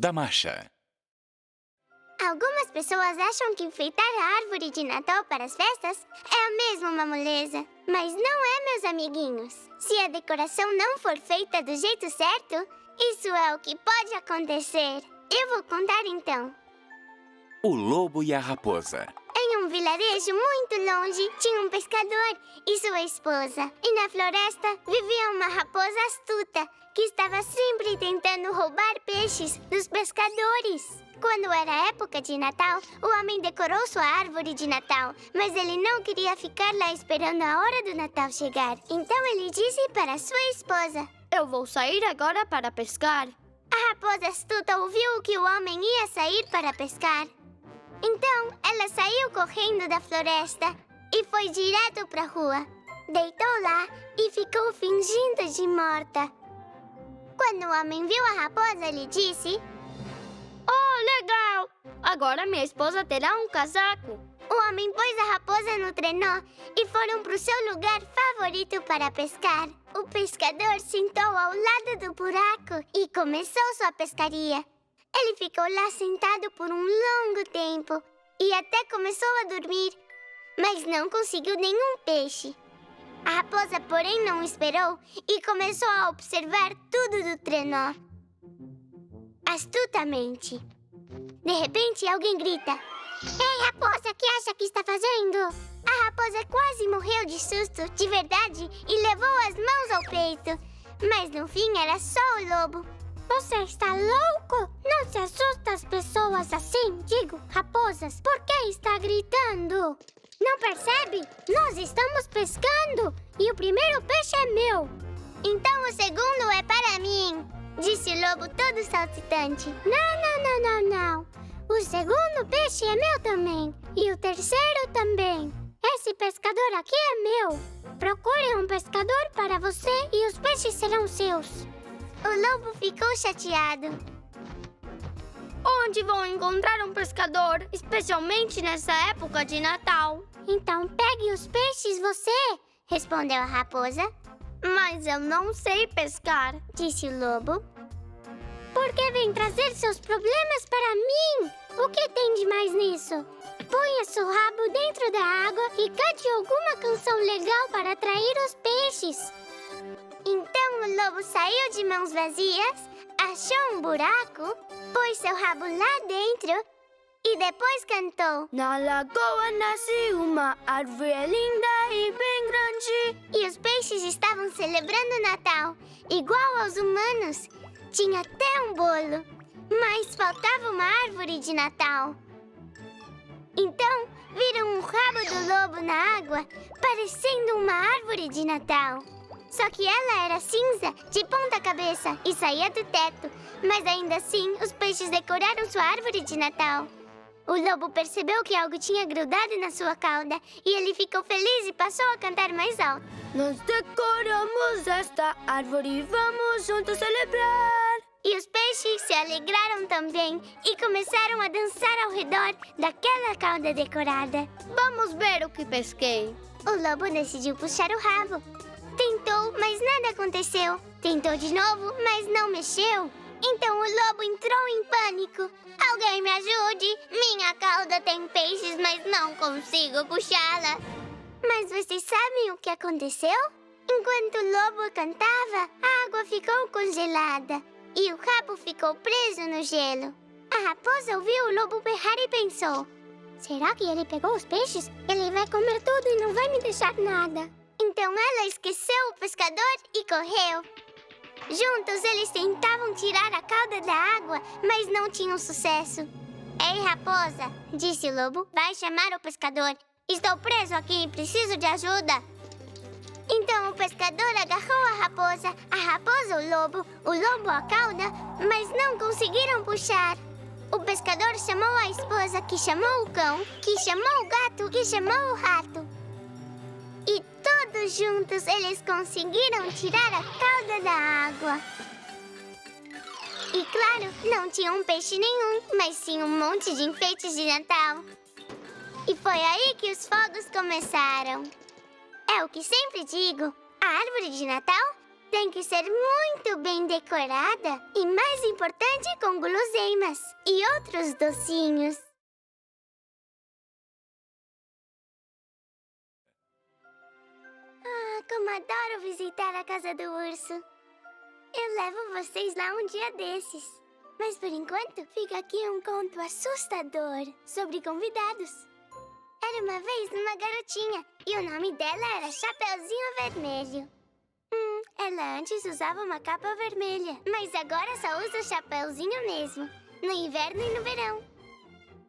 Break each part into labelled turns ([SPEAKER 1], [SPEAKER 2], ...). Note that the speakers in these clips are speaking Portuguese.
[SPEAKER 1] da Masha.
[SPEAKER 2] Algumas pessoas acham que enfeitar a árvore de Natal para as festas é mesmo uma moleza. Mas não é, meus amiguinhos. Se a decoração não for feita do jeito certo, isso é o que pode acontecer. Eu vou contar então.
[SPEAKER 1] O lobo e a raposa.
[SPEAKER 2] Em um vilarejo muito longe, tinha um pescador e sua esposa. E na floresta vivia uma raposa astuta que estava sempre tentando roubar peixes dos pescadores. Quando era época de Natal, o homem decorou sua árvore de Natal, mas ele não queria ficar lá esperando a hora do Natal chegar. Então ele disse para sua esposa:
[SPEAKER 3] Eu vou sair agora para pescar.
[SPEAKER 2] A raposa astuta ouviu que o homem ia sair para pescar. Então, ela saiu correndo da floresta e foi direto para a rua. Deitou lá e ficou fingindo de morta. Quando o homem viu a raposa, ele disse:
[SPEAKER 3] Oh, legal! Agora minha esposa terá um casaco.
[SPEAKER 2] O homem pôs a raposa no trenó e foram para o seu lugar favorito para pescar. O pescador sentou ao lado do buraco e começou sua pescaria. Ele ficou lá sentado por um longo tempo e até começou a dormir, mas não conseguiu nenhum peixe. A raposa, porém, não esperou e começou a observar tudo do trenó, astutamente. De repente, alguém grita: Ei, raposa, o que acha que está fazendo? A raposa quase morreu de susto, de verdade, e levou as mãos ao peito. Mas no fim era só o lobo. Você está louco? Não se assusta as pessoas assim, digo, raposas. Por que está gritando? Não percebe? Nós estamos pescando e o primeiro peixe é meu. Então o segundo é para mim, disse o lobo todo saltitante. Não. O segundo peixe é meu também. E o terceiro também. Esse pescador aqui é meu. Procure um pescador para você e os peixes serão seus. O lobo ficou chateado.
[SPEAKER 3] Onde vou encontrar um pescador, especialmente nessa época de Natal?
[SPEAKER 2] Então pegue os peixes você, respondeu a raposa.
[SPEAKER 3] Mas eu não sei pescar,
[SPEAKER 2] disse o lobo. Por que vem trazer seus problemas para mim? O que tem de mais nisso? Ponha seu rabo dentro da água e cante alguma canção legal para atrair os peixes. Então o lobo saiu de mãos vazias, achou um buraco, pôs seu rabo lá dentro e depois cantou.
[SPEAKER 3] Na lagoa nasce uma árvore linda e bem grande.
[SPEAKER 2] E os peixes estavam celebrando o Natal, igual aos humanos. Tinha até um bolo, mas faltava uma árvore de Natal. Então viram um rabo do lobo na água, parecendo uma árvore de Natal. Só que ela era cinza, de ponta cabeça, e saía do teto. Mas ainda assim, os peixes decoraram sua árvore de Natal. O lobo percebeu que algo tinha grudado na sua cauda e ele ficou feliz e passou a cantar mais alto.
[SPEAKER 3] Nós decoramos esta árvore e vamos juntos celebrar.
[SPEAKER 2] E os peixes se alegraram também e começaram a dançar ao redor daquela cauda decorada.
[SPEAKER 3] Vamos ver o que pesquei.
[SPEAKER 2] O lobo decidiu puxar o rabo. Tentou, mas nada aconteceu. Tentou de novo, mas não mexeu. Então o lobo entrou em pânico. Alguém me ajude! Minha cauda tem peixes, mas não consigo puxá-la. Mas vocês sabem o que aconteceu? Enquanto o lobo cantava, a água ficou congelada e o rabo ficou preso no gelo. A raposa ouviu o lobo berrar e pensou: será que ele pegou os peixes? Ele vai comer tudo e não vai me deixar nada. Então ela esqueceu o pescador e correu. Juntos eles tentavam tirar a cauda da água, mas não tinham sucesso. Ei, raposa, disse o lobo, vai chamar o pescador. Estou preso aqui e preciso de ajuda. Então o pescador agarrou a raposa o lobo a cauda, mas não conseguiram puxar. O pescador chamou a esposa, que chamou o cão, que chamou o gato, que chamou o rato. E todos juntos eles conseguiram tirar a cauda da água. E claro, não tinha um peixe nenhum, mas sim um monte de enfeites de Natal. E foi aí que os fogos começaram. É o que sempre digo, a árvore de Natal Tem que ser muito bem decorada e, mais importante, com guloseimas e outros docinhos. Como adoro visitar a casa do urso. Eu levo vocês lá um dia desses. Mas por enquanto, fica aqui um conto assustador sobre convidados. Era uma vez uma garotinha e o nome dela era Chapeuzinho Vermelho. Ela antes usava uma capa vermelha, mas agora só usa o chapeuzinho mesmo, no inverno e no verão.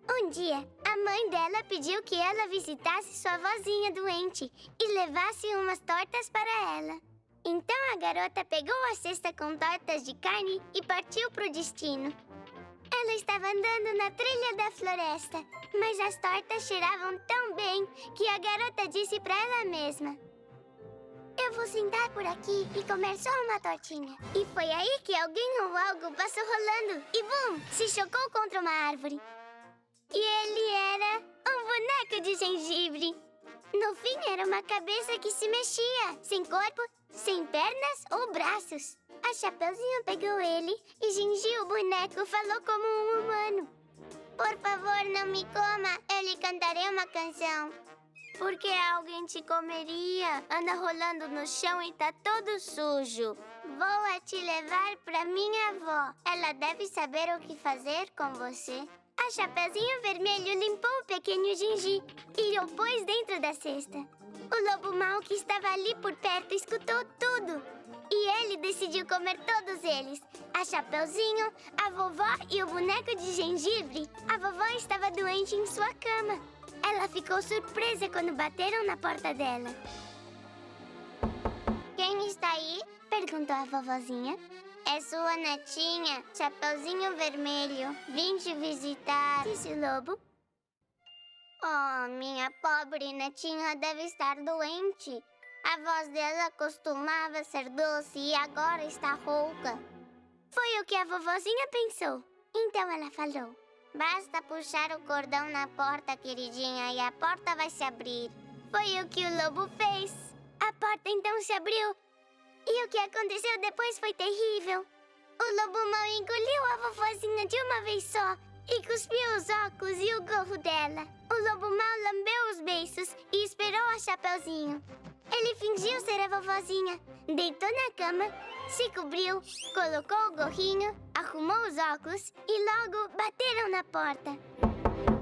[SPEAKER 2] Um dia, a mãe dela pediu que ela visitasse sua vozinha doente e levasse umas tortas para ela. Então a garota pegou a cesta com tortas de carne e partiu para o destino. Ela estava andando na trilha da floresta, mas as tortas cheiravam tão bem que a garota disse para ela mesma: "Eu vou sentar por aqui e comer só uma tortinha." E foi aí que alguém ou algo passou rolando e, bum, se chocou contra uma árvore. E ele era um boneco de gengibre. No fim, era uma cabeça que se mexia, sem corpo, sem pernas ou braços. A Chapeuzinho pegou ele e Gingi, o boneco, falou como um humano: "Por favor, não me coma, eu lhe cantarei uma canção." "Porque alguém te comeria? Anda rolando no chão e tá todo sujo." "Vou te levar pra minha avó. Ela deve saber o que fazer com você." A Chapeuzinho Vermelho limpou o pequeno Gingi e o pôs dentro da cesta. O lobo mau que estava ali por perto escutou tudo. E ele decidiu comer todos eles. A Chapeuzinho, a vovó e o boneco de gengibre. A vovó estava doente em sua cama. Ela ficou surpresa quando bateram na porta dela. "Quem está aí?" perguntou a vovozinha. "É sua netinha, Chapeuzinho Vermelho. Vim te visitar", disse o lobo. "Oh, minha pobre netinha deve estar doente. A voz dela costumava ser doce e agora está rouca." Foi o que a vovozinha pensou. Então ela falou: "Basta puxar o cordão na porta, queridinha, e a porta vai se abrir." Foi o que o lobo fez. A porta então se abriu. E o que aconteceu depois foi terrível. O lobo mau engoliu a vovozinha de uma vez só e cuspiu os óculos e o gorro dela. O lobo mau lambeu os beiços e esperou a Chapeuzinho. Ele fingiu ser a vovozinha, deitou na cama, se cobriu, colocou o gorrinho, arrumou os óculos e logo bateram na porta.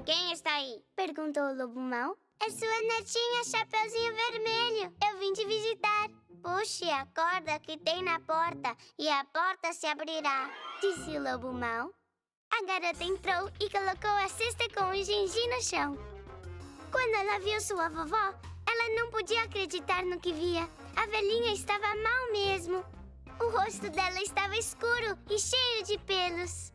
[SPEAKER 2] "Quem está aí?" perguntou o lobo mau. "É sua netinha, Chapeuzinho Vermelho. Eu vim te visitar." "Puxe a corda que tem na porta e a porta se abrirá", disse o lobo mau. A garota entrou e colocou a cesta com o Gingi no chão. Quando ela viu sua vovó, ela não podia acreditar no que via. A velhinha estava mal mesmo. O rosto dela estava escuro e cheio de pelos.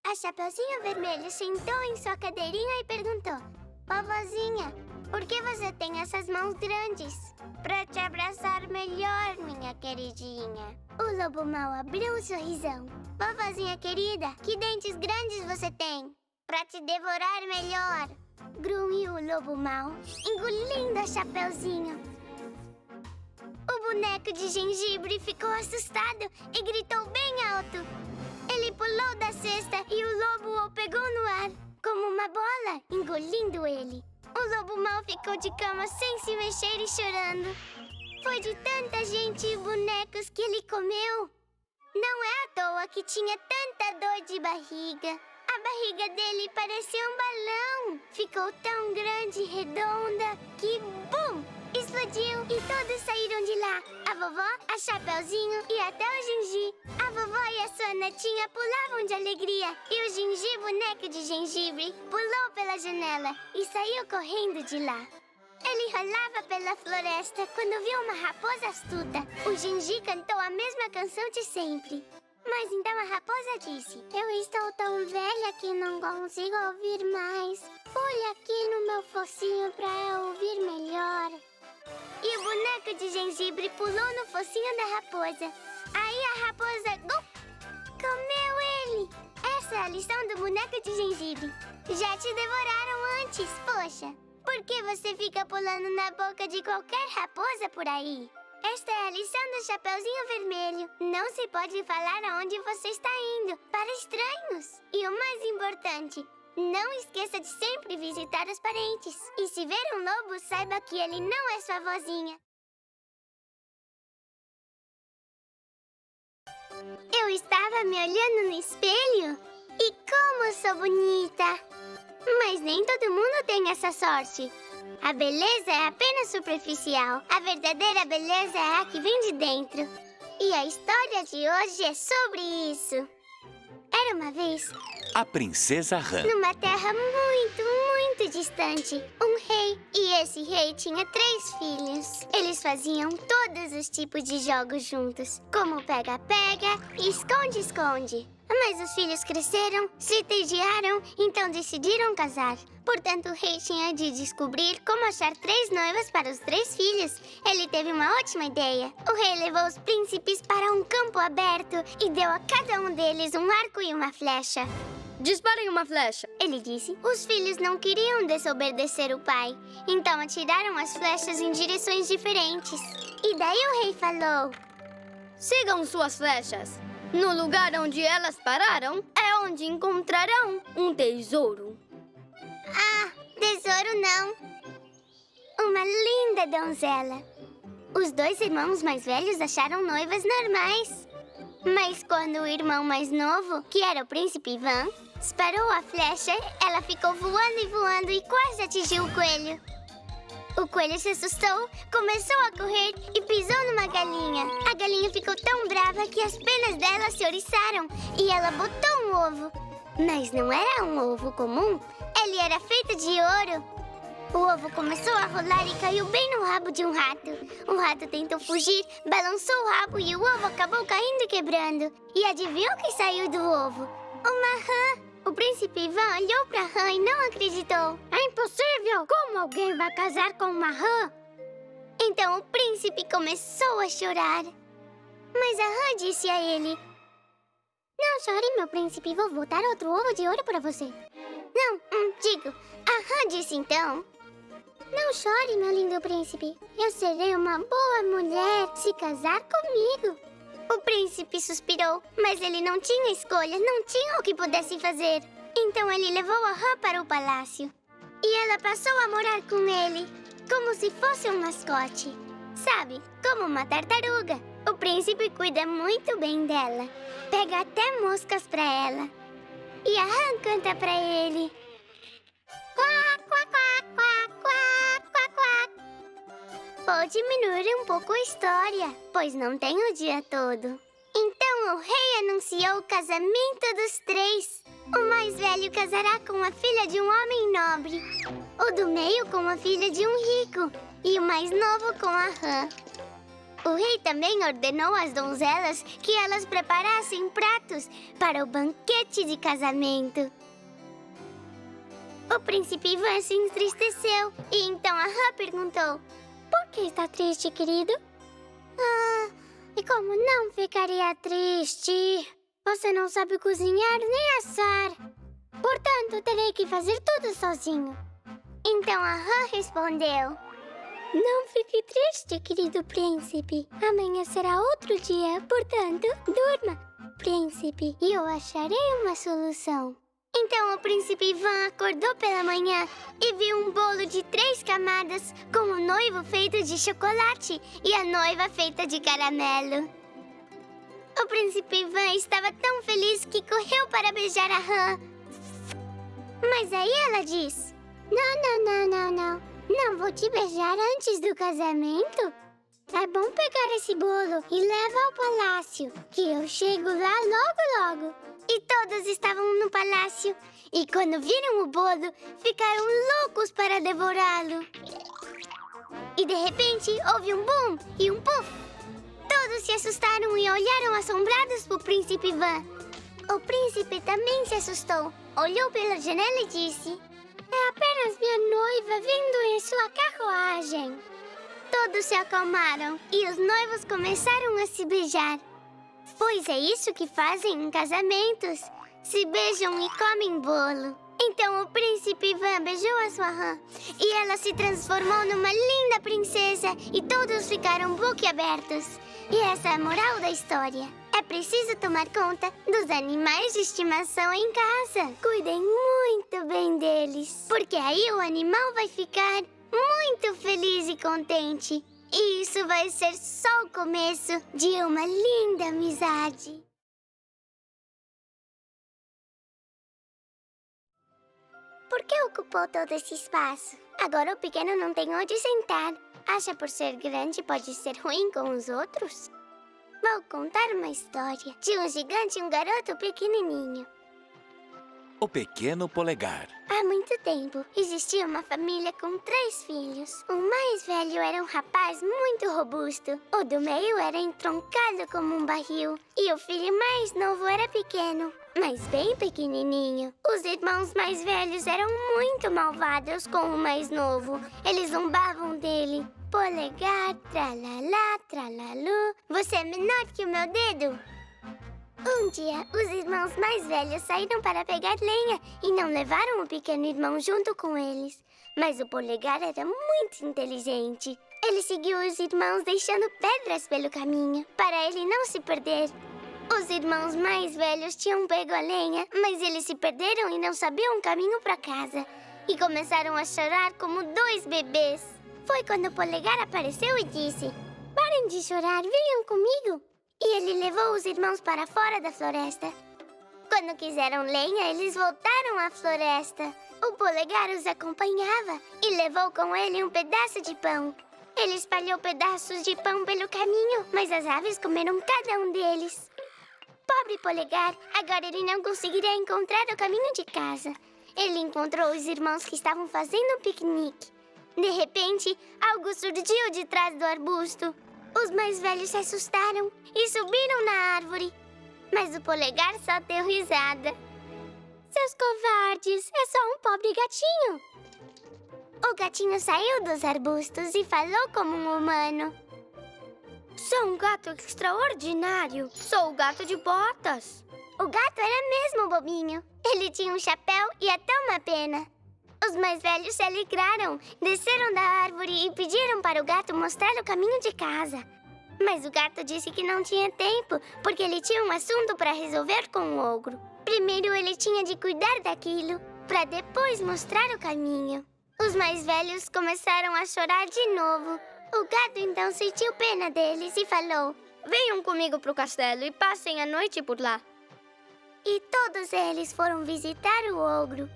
[SPEAKER 2] A Chapeuzinho Vermelho sentou em sua cadeirinha e perguntou: "Vovozinha, por que você tem essas mãos grandes?" "Para te abraçar melhor, minha queridinha." O lobo mau abriu um sorrisão. "Vovozinha querida, que dentes grandes você tem?" "Para te devorar melhor." Grunhiu o lobo mau, engolindo a Chapeuzinho. O boneco de gengibre ficou assustado e gritou bem alto. Ele pulou da cesta e o lobo o pegou no ar, como uma bola, engolindo ele. O lobo mau ficou de cama sem se mexer e chorando. Foi de tanta gente e bonecos que ele comeu. Não é à toa que tinha tanta dor de barriga. A barriga dele parecia um balão. Ficou tão grande e redonda que, bum, explodiu e todos saíram de lá. A vovó, a Chapeuzinho e até o Gingi. A vovó e a sua netinha pulavam de alegria. E o Gingi, boneco de gengibre, pulou pela janela e saiu correndo de lá. Ele rolava pela floresta quando viu uma raposa astuta. O Gingi cantou a mesma canção de sempre. Mas então a raposa disse: "Eu estou tão velha que não consigo ouvir mais. Pule aqui no meu focinho pra eu ouvir melhor." E o boneco de gengibre pulou no focinho da raposa. Aí a raposa comeu ele. Essa é a lição do boneco de gengibre. Já te devoraram antes, poxa. Por que você fica pulando na boca de qualquer raposa por aí? Esta é a lição do Chapeuzinho Vermelho. Não se pode falar aonde você está indo, para estranhos. E o mais importante, não esqueça de sempre visitar os parentes. E se ver um lobo, saiba que ele não é sua vozinha. Eu estava me olhando no espelho e como sou bonita! Mas nem todo mundo tem essa sorte. A beleza é apenas superficial. A verdadeira beleza é a que vem de dentro. E a história de hoje é sobre isso. Era uma vez,
[SPEAKER 1] A Princesa Rã.
[SPEAKER 2] numa terra muito distante, um rei. E esse rei tinha 3 filhos. Eles faziam todos os tipos de jogos juntos, como pega-pega e esconde-esconde. Mas os filhos cresceram, se entediaram, então decidiram casar. Portanto, o rei tinha de descobrir como achar 3 noivas para os 3 filhos. Ele teve uma ótima ideia. O rei levou os príncipes para um campo aberto e deu a cada um deles um arco e uma flecha.
[SPEAKER 3] Disparem uma flecha.
[SPEAKER 2] Ele disse. Os filhos não queriam desobedecer o pai, então atiraram as flechas em direções diferentes. E daí o rei falou:
[SPEAKER 3] Sigam suas flechas. No lugar onde elas pararam é onde encontrarão um tesouro.
[SPEAKER 2] Ah, tesouro não. Uma linda donzela. Os 2 irmãos mais velhos acharam noivas normais. Mas quando o irmão mais novo, que era o príncipe Ivan, disparou a flecha, ela ficou voando e quase atingiu o coelho. O coelho se assustou, começou a correr e pisou numa galinha. A galinha ficou tão brava que as penas dela se oriçaram e ela botou um ovo. Mas não era um ovo comum, ele era feito de ouro. O ovo começou a rolar e caiu bem no rabo de um rato. O rato tentou fugir, balançou o rabo e o ovo acabou caindo e quebrando. E adivinhou quem saiu do ovo? Uma rã! O príncipe Ivan olhou para a rã e não acreditou. É impossível! Como alguém vai casar com uma rã? Então o príncipe começou a chorar. Mas a rã disse a ele: Não chore, meu príncipe, vou botar outro ovo de ouro para você. Não, digo, a rã disse então: Não chore, meu lindo príncipe. Eu serei uma boa mulher se casar comigo. O príncipe suspirou, mas ele não tinha escolha, não tinha o que pudesse fazer. Então ele levou a rã para o palácio. E ela passou a morar com ele, como se fosse um mascote. Sabe, como uma tartaruga. O príncipe cuida muito bem dela. Pega até moscas para ela. E a rã canta para ele: Quá, quá, quá, quá, quá, quá, quá. Vou diminuir um pouco a história, pois não tem o dia todo. Então o rei anunciou o casamento dos 3. O mais velho casará com a filha de um homem nobre, o do meio com a filha de um rico e o mais novo com a rã. O rei também ordenou às donzelas que elas preparassem pratos para o banquete de casamento. O príncipe Ivan se entristeceu e então a rã perguntou: Por que está triste, querido? E como não ficaria triste? Você não sabe cozinhar nem assar. Portanto, terei que fazer tudo sozinho. Então a rã respondeu: Não fique triste, querido príncipe. Amanhã será outro dia, portanto, durma, príncipe, e eu acharei uma solução. Então o príncipe Ivan acordou pela manhã e viu um bolo de 3 camadas com o noivo feito de chocolate e a noiva feita de caramelo. O príncipe Ivan estava tão feliz que correu para beijar a rã. Mas aí ela disse: Não. Não vou te beijar antes do casamento. É bom pegar esse bolo e leva ao palácio, que eu chego lá logo. E todos estavam no palácio. E quando viram o bolo, ficaram loucos para devorá-lo. E de repente, houve um boom e um puff. Todos se assustaram e olharam assombrados para o príncipe Ivan. O príncipe também se assustou. Olhou pela janela e disse: É apenas minha noiva vindo em sua carruagem. Todos se acalmaram e os noivos começaram a se beijar. Pois é isso que fazem em casamentos. Se beijam e comem bolo. Então o príncipe Ivan beijou a sua rã e ela se transformou numa linda princesa e todos ficaram boquiabertos. E essa é a moral da história. É preciso tomar conta dos animais de estimação em casa. Cuidem muito bem deles, porque aí o animal vai ficar muito feliz e contente. E isso vai ser só o começo de uma linda amizade. Por que ocupou todo esse espaço? Agora o pequeno não tem onde sentar. Acha por ser grande pode ser ruim com os outros? Vou contar uma história de um gigante e um garoto pequenininho.
[SPEAKER 1] O pequeno polegar.
[SPEAKER 2] Há muito tempo, existia uma família com 3 filhos. O mais velho era um rapaz muito robusto. O do meio era entroncado como um barril. E o filho mais novo era pequeno, mas bem pequenininho. Os irmãos mais velhos eram muito malvados com o mais novo. Eles zombavam dele. Polegar, tralalá, tralalu. Você é menor que o meu dedo? Um dia, os irmãos mais velhos saíram para pegar lenha e não levaram o pequeno irmão junto com eles. Mas o polegar era muito inteligente. Ele seguiu os irmãos deixando pedras pelo caminho, para ele não se perder. Os irmãos mais velhos tinham pego a lenha, mas eles se perderam e não sabiam o caminho para casa. E começaram a chorar como 2 bebês. Foi quando o polegar apareceu e disse: "Parem de chorar, venham comigo." E ele levou os irmãos para fora da floresta. Quando quiseram lenha, eles voltaram à floresta. O polegar os acompanhava e levou com ele um pedaço de pão. Ele espalhou pedaços de pão pelo caminho, mas as aves comeram cada um deles. Pobre polegar, agora ele não conseguiria encontrar o caminho de casa. Ele encontrou os irmãos que estavam fazendo um piquenique. De repente, algo surgiu de trás do arbusto. Os mais velhos se assustaram e subiram na árvore. Mas o polegar só deu risada. "Seus covardes, é só um pobre gatinho." O gatinho saiu dos arbustos e falou como um humano.
[SPEAKER 3] Sou um gato extraordinário. Sou o gato de botas.
[SPEAKER 2] O gato era mesmo bobinho. Ele tinha um chapéu e até uma pena. Os mais velhos se alegraram, desceram da árvore e pediram para o gato mostrar o caminho de casa. Mas o gato disse que não tinha tempo, porque ele tinha um assunto para resolver com o ogro. Primeiro ele tinha de cuidar daquilo, para depois mostrar o caminho. Os mais velhos começaram a chorar de novo. O gato então sentiu pena deles e falou:
[SPEAKER 3] "Venham comigo para o castelo e passem a noite por lá."
[SPEAKER 2] E todos eles foram visitar o ogro.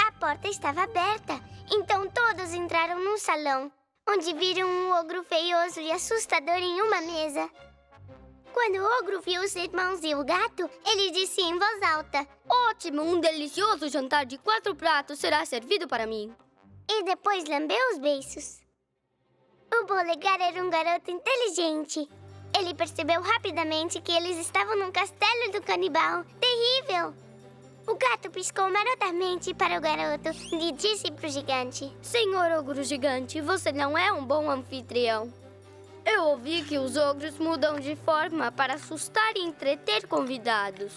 [SPEAKER 2] A porta estava aberta, então todos entraram num salão, onde viram um ogro feioso e assustador em uma mesa. Quando o ogro viu os irmãos e o gato, ele disse em voz alta:
[SPEAKER 3] "Ótimo, um delicioso jantar de 4 pratos será servido para mim."
[SPEAKER 2] E depois lambeu os beiços. O polegar era um garoto inteligente. Ele percebeu rapidamente que eles estavam num castelo do canibal. Terrível! O gato piscou marotamente para o garoto e disse para o gigante:
[SPEAKER 3] "Senhor ogro gigante, você não é um bom anfitrião. Eu ouvi que os ogros mudam de forma para assustar e entreter convidados.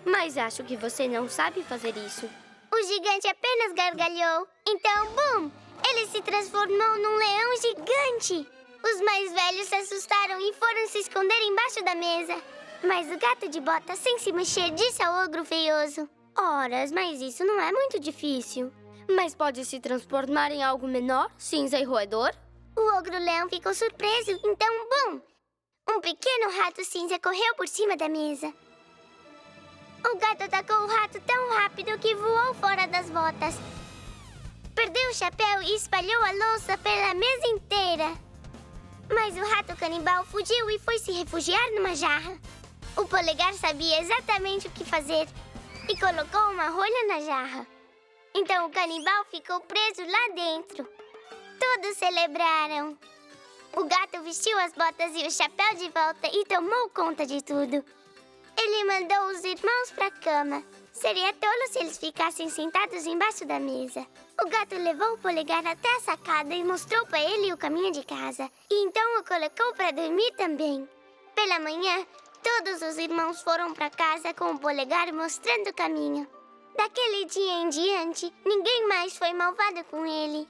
[SPEAKER 3] Mas acho que você não sabe fazer isso."
[SPEAKER 2] O gigante apenas gargalhou. Então, bum! Ele se transformou num leão gigante. Os mais velhos se assustaram e foram se esconder embaixo da mesa. Mas o gato de bota, sem se mexer, disse ao ogro feioso:
[SPEAKER 3] "Horas, mas isso não é muito difícil. Mas pode se transformar em algo menor, cinza e roedor?"
[SPEAKER 2] O ogro-leão ficou surpreso. Então, bum! Um pequeno rato cinza correu por cima da mesa. O gato atacou o rato tão rápido que voou fora das botas. Perdeu o chapéu e espalhou a louça pela mesa inteira. Mas o rato canibal fugiu e foi se refugiar numa jarra. O polegar sabia exatamente o que fazer e colocou uma rolha na jarra. Então o canibal ficou preso lá dentro. Todos celebraram. O gato vestiu as botas e o chapéu de volta e tomou conta de tudo. Ele mandou os irmãos para a cama. Seria tolo se eles ficassem sentados embaixo da mesa. O gato levou o polegar até a sacada e mostrou para ele o caminho de casa. E então o colocou para dormir também. Pela manhã, todos os irmãos foram para casa com o polegar mostrando o caminho. Daquele dia em diante, ninguém mais foi malvado com ele.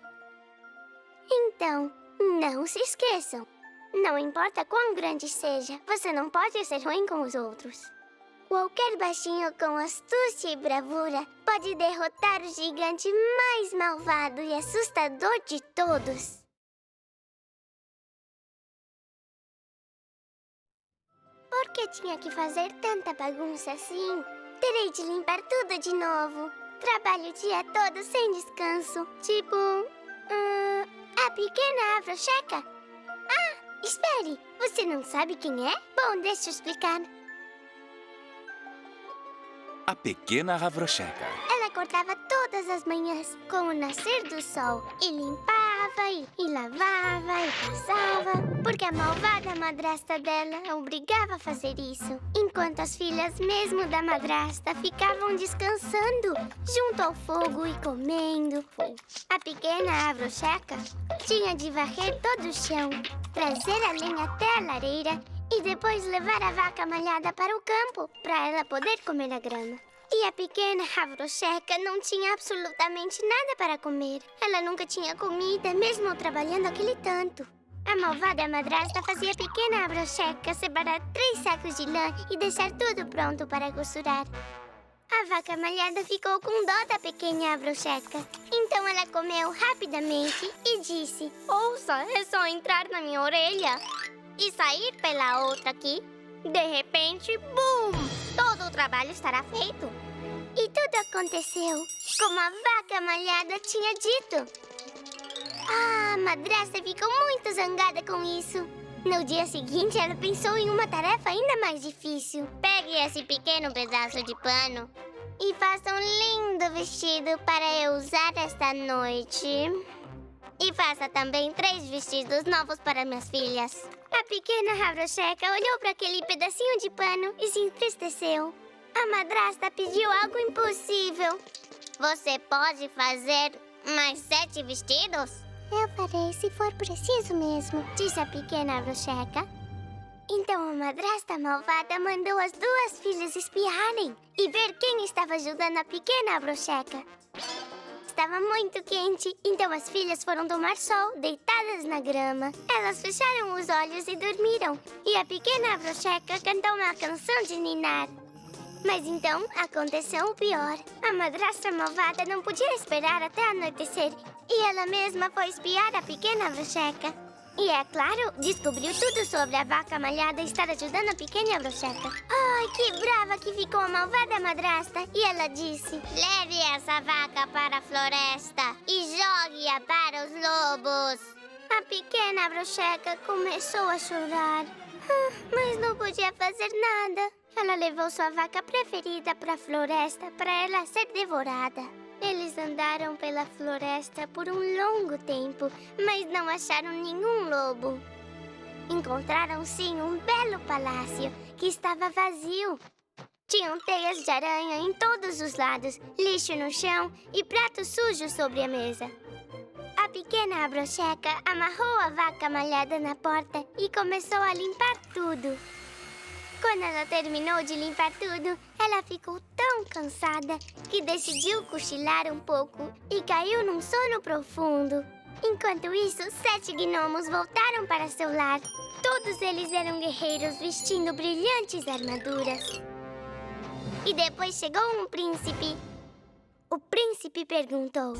[SPEAKER 2] Então, não se esqueçam. Não importa quão grande seja, você não pode ser ruim com os outros. Qualquer baixinho com astúcia e bravura pode derrotar o gigante mais malvado e assustador de todos. Por que tinha que fazer tanta bagunça assim? Terei de limpar tudo de novo. Trabalho o dia todo sem descanso. Tipo, a pequena Avrocheca. Ah, espere! Você não sabe quem é? Bom, deixa eu explicar.
[SPEAKER 1] A pequena Avrocheca.
[SPEAKER 2] Ela acordava todas as manhãs com o nascer do sol e limpava, e lavava, e passava, porque a malvada madrasta dela a obrigava a fazer isso, enquanto as filhas mesmo da madrasta ficavam descansando junto ao fogo e comendo. A pequena Avrocheca tinha de varrer todo o chão, trazer a lenha até a lareira e depois levar a vaca malhada para o campo, para ela poder comer a grama. E a pequena Avrocheca não tinha absolutamente nada para comer. Ela nunca tinha comida, mesmo trabalhando aquele tanto. A malvada madrasta fazia a pequena Avrocheca separar 3 sacos de lã e deixar tudo pronto para costurar. A vaca malhada ficou com dó da pequena Avrocheca. Então ela comeu rapidamente e disse:
[SPEAKER 3] Ouça, é só entrar na minha orelha
[SPEAKER 2] e sair pela outra aqui.
[SPEAKER 3] De repente, bum! Todo o trabalho estará feito.
[SPEAKER 2] E tudo aconteceu como a vaca malhada tinha dito. A madrasta ficou muito zangada com isso. No dia seguinte, ela pensou em uma tarefa ainda mais difícil. Pegue esse pequeno pedaço de pano e faça um lindo vestido para eu usar esta noite. E faça também 3 vestidos novos para minhas filhas. A pequena Avrocheca olhou para aquele pedacinho de pano e se entristeceu. A madrasta pediu algo impossível. Você pode fazer mais 7 vestidos? Eu farei se for preciso mesmo, disse a pequena Avrocheca. Então a madrasta malvada mandou as 2 filhas espiarem e ver quem estava ajudando a pequena Avrocheca. Estava muito quente, então as filhas foram tomar sol, deitadas na grama. Elas fecharam os olhos e dormiram. E a pequena Avrocheca cantou uma canção de ninar. Mas então aconteceu o pior. A madrasta malvada não podia esperar até anoitecer. E ela mesma foi espiar a pequena Avrocheca. E, é claro, descobriu tudo sobre a vaca malhada estar ajudando a pequena Avrocheca. Ai, que brava que ficou a malvada madrasta. E ela disse: leve essa vaca para a floresta e jogue-a para os lobos. A pequena Avrocheca começou a chorar. Mas não podia fazer nada. Ela levou sua vaca preferida para a floresta para ela ser devorada. Eles andaram pela floresta por um longo tempo, mas não acharam nenhum lobo. Encontraram sim um belo palácio que estava vazio. Tinham teias de aranha em todos os lados, lixo no chão e pratos sujos sobre a mesa. A pequena Avrocheca amarrou a vaca malhada na porta e começou a limpar tudo. Quando ela terminou de limpar tudo, ela ficou tão cansada que decidiu cochilar um pouco e caiu num sono profundo. Enquanto isso, 7 gnomos voltaram para seu lar. Todos eles eram guerreiros vestindo brilhantes armaduras. E depois chegou um príncipe. O príncipe perguntou: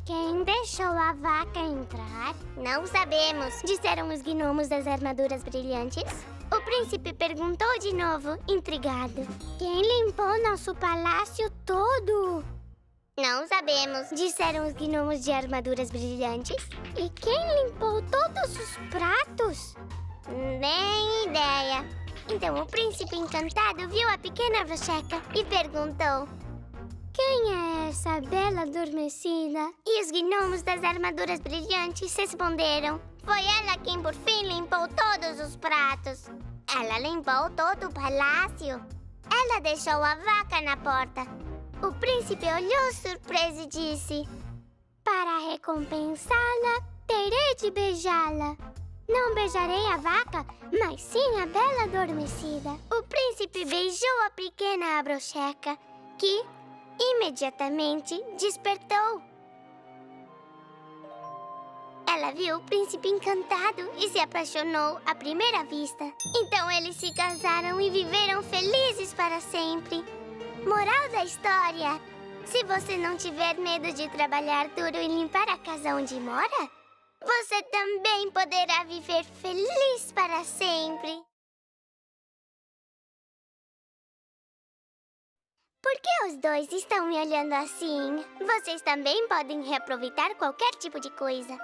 [SPEAKER 2] quem deixou a vaca entrar? Não sabemos, disseram os gnomos das armaduras brilhantes. O príncipe perguntou de novo, intrigado: quem limpou nosso palácio todo? Não sabemos, disseram os gnomos de armaduras brilhantes. E quem limpou todos os pratos? Nem ideia. Então o príncipe encantado viu a pequena Avrocheca e perguntou: quem é essa bela adormecida? E os gnomos das armaduras brilhantes responderam: foi ela quem por fim limpou todos os pratos. Ela limpou todo o palácio. Ela deixou a vaca na porta. O príncipe olhou surpreso e disse: para recompensá-la, terei de beijá-la. Não beijarei a vaca, mas sim a bela adormecida. O príncipe beijou a pequena Avrocheca que imediatamente despertou. Ela viu o príncipe encantado e se apaixonou à primeira vista. Então eles se casaram e viveram felizes para sempre. Moral da história: se você não tiver medo de trabalhar duro e limpar a casa onde mora, você também poderá viver feliz para sempre. Por que os dois estão me olhando assim? Vocês também podem reaproveitar qualquer tipo de coisa.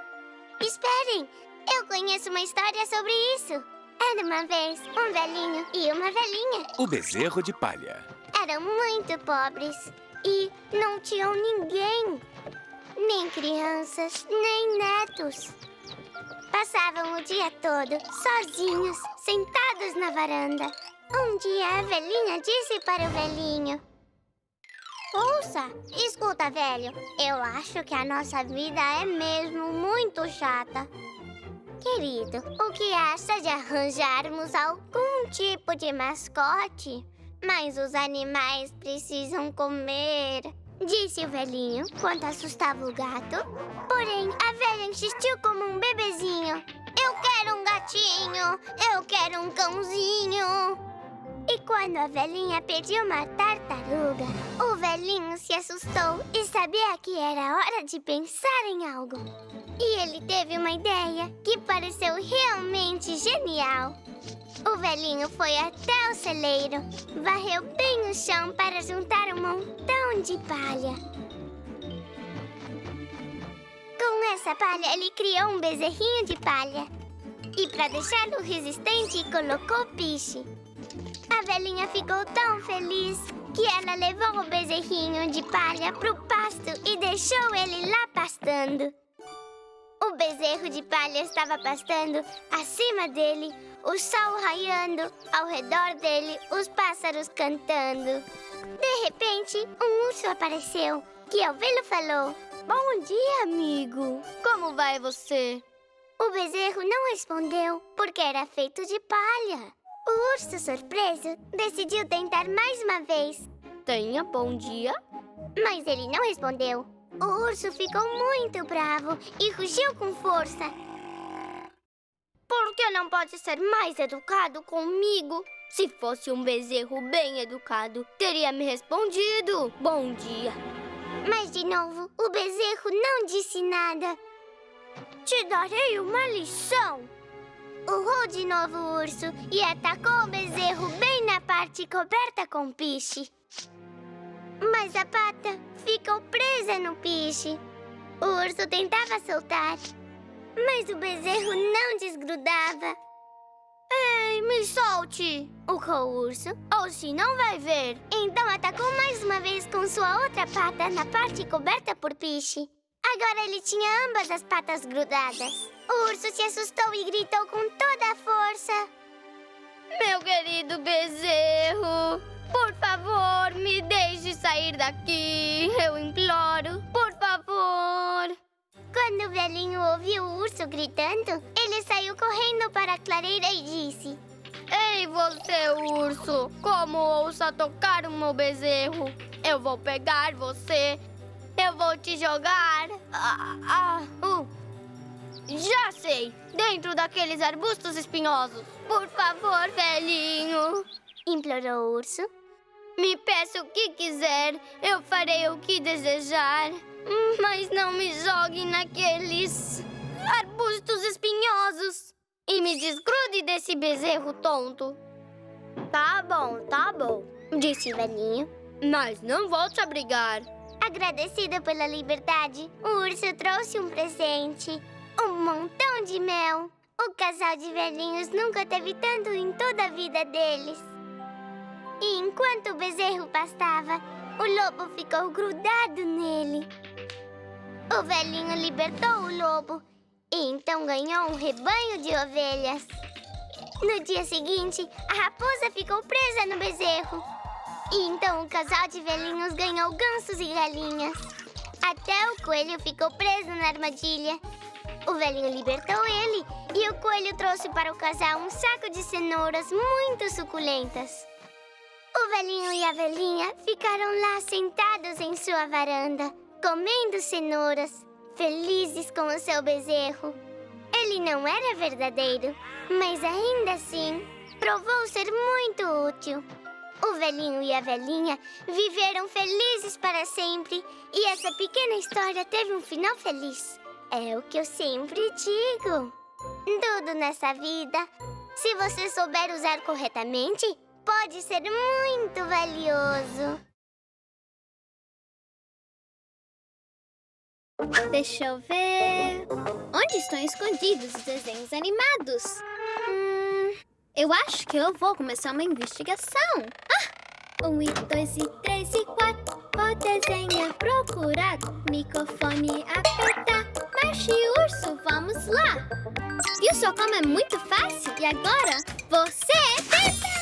[SPEAKER 2] Esperem! Eu conheço uma história sobre isso. Era uma vez um velhinho e uma velhinha.
[SPEAKER 1] O bezerro de palha.
[SPEAKER 2] Eram muito pobres e não tinham ninguém. Nem crianças, nem netos. Passavam o dia todo sozinhos, sentados na varanda. Um dia a velhinha disse para o velhinho: ouça, escuta, velho. Eu acho que a nossa vida é mesmo muito chata. Querido, o que acha de arranjarmos algum tipo de mascote? Mas os animais precisam comer, disse o velhinho, quando assustava o gato. Porém, a velha insistiu como um bebezinho. Eu quero um gatinho, eu quero um cãozinho. E quando a velhinha pediu uma tartaruga, o velhinho se assustou e sabia que era hora de pensar em algo. E ele teve uma ideia que pareceu realmente genial. O velhinho foi até o celeiro, varreu bem o chão para juntar um montão de palha. Com essa palha, ele criou um bezerrinho de palha. E para deixá-lo resistente, colocou piche. A velhinha ficou tão feliz que ela levou o bezerrinho de palha pro pasto e deixou ele lá pastando. O bezerro de palha estava pastando acima dele, o sol raiando, ao redor dele, os pássaros cantando. De repente, um urso apareceu, que ao vê-lo falou:
[SPEAKER 3] Bom dia, amigo. Como vai você?
[SPEAKER 2] O bezerro não respondeu, porque era feito de palha. O urso, surpreso, decidiu tentar mais uma vez.
[SPEAKER 3] Tenha bom dia.
[SPEAKER 2] Mas ele não respondeu. O urso ficou muito bravo e rugiu com força.
[SPEAKER 3] Por que não pode ser mais educado comigo? Se fosse um bezerro bem educado, teria me respondido bom dia.
[SPEAKER 2] Mas de novo, o bezerro não disse nada. Te darei uma lição. Urrou de novo o urso e atacou o bezerro bem na parte coberta com piche. Mas a pata ficou presa no piche. O urso tentava soltar, mas o bezerro não desgrudava.
[SPEAKER 3] Ei, me solte!
[SPEAKER 2] Urrou o urso.
[SPEAKER 3] Ou se não vai ver.
[SPEAKER 2] Então atacou mais uma vez com sua outra pata na parte coberta por piche. Agora ele tinha ambas as patas grudadas. O urso se assustou e gritou com toda a força:
[SPEAKER 3] Meu querido bezerro, por favor, me deixe sair daqui. Eu imploro, por favor.
[SPEAKER 2] Quando o velhinho ouviu o urso gritando, ele saiu correndo para a clareira e disse:
[SPEAKER 3] Ei, você, urso, como ousa tocar o meu bezerro? Eu vou pegar você. Eu vou te jogar. Já sei, dentro daqueles arbustos espinhosos. Por favor, velhinho,
[SPEAKER 2] implorou o urso.
[SPEAKER 3] Me peça o que quiser, eu farei o que desejar. Mas não me jogue naqueles arbustos espinhosos. E me desgrude desse bezerro tonto.
[SPEAKER 2] Tá bom, disse o velhinho.
[SPEAKER 3] Mas não volte a brigar.
[SPEAKER 2] Agradecido pela liberdade, o urso trouxe um presente. Um montão de mel. O casal de velhinhos nunca teve tanto em toda a vida deles. E enquanto o bezerro pastava, o lobo ficou grudado nele. O velhinho libertou o lobo e então ganhou um rebanho de ovelhas. No dia seguinte, a raposa ficou presa no bezerro. E então o casal de velhinhos ganhou gansos e galinhas. Até o coelho ficou preso na armadilha. O velhinho libertou ele e o coelho trouxe para o casal um saco de cenouras muito suculentas. O O velhinho e a velhinha ficaram lá sentados em sua varanda, comendo cenouras, felizes com o seu bezerro. Ele não era verdadeiro, mas ainda assim provou ser muito útil. O velhinho e a velhinha viveram felizes para sempre e essa pequena história teve um final feliz. É o que eu sempre digo. Tudo nessa vida, se você souber usar corretamente, pode ser muito valioso.
[SPEAKER 4] Deixa eu ver... Onde estão escondidos os desenhos animados? Eu acho que eu vou começar uma investigação. 1 e 2 e 3 e 4. O desenho é procurado. Microfone apertar. Marcha e urso, vamos lá. E o socoma é muito fácil. E agora, você tenta!